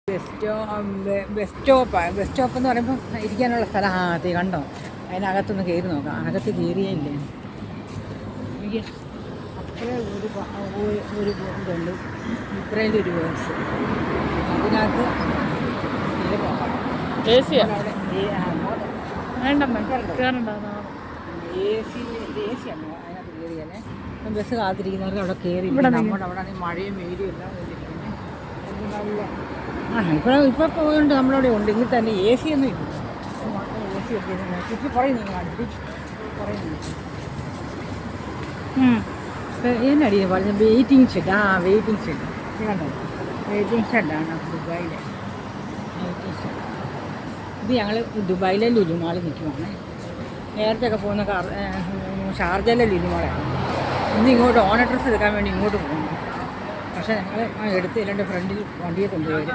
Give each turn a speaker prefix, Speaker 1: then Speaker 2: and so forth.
Speaker 1: Bus stop എന്ന് പറയുമ്പോൾ ഇരിക്കാനുള്ള സ്ഥലം അത് കണ്ടോ, അതിനകത്തൊന്ന് കയറി നോക്കാം. അകത്ത് കയറിയേ ഇല്ലേ എനിക്ക് അത്രേ ഒരു ഇതുണ്ട്, ഇത്രയും ഒരു ബസ് അതിനകത്ത് പോകാം.
Speaker 2: എ സിയാ
Speaker 1: അവിടെ എ സി ആണ് അതിനകത്ത് കയറിയാലേ. ബസ് കാത്തിരിക്കുന്നവർക്ക് അവിടെ കയറി. നമ്മുടെ അവിടെ ആണെങ്കിൽ മഴയും വെയിലും എല്ലാം കൊണ്ടിരിക്കുന്നത്. ഇപ്പോൾ പോയതുകൊണ്ട് നമ്മളവിടെ ഉണ്ട്. എങ്കിൽ തന്നെ എ സി ഒന്നും ഇല്ല. എ സി ഒക്കെ ചുറ്റി പറയുന്നു കാണിച്ചിട്ട് പറയുന്നു. എന്നടി പറഞ്ഞ വെയിറ്റിംഗ് ഷെഡ്. വെയിറ്റിംഗ് ഷെഡ് കണ്ടോ, വെയിറ്റിംഗ് ഷെഡാണ് ദുബായിലെ വെയിറ്റിംഗ് ഷെഡ്. ഇത് ഞങ്ങൾ ദുബായിലെ ലുലു മാളിൽ നിൽക്കുവാണ്. നേരത്തെയൊക്കെ പോകുന്ന ഷാർജയിലെ ലുലു മാളാണ്. ഇന്ന് ഇങ്ങോട്ട് ഓണ ഡ്രസ്സ് എടുക്കാൻ വേണ്ടി ഇങ്ങോട്ട് പോകുന്നു. പക്ഷേ ഞങ്ങൾ എടുത്ത് ഇല്ലാണ്ട് ഫ്രണ്ടിൽ വണ്ടിയെ കൊണ്ടുപോയി.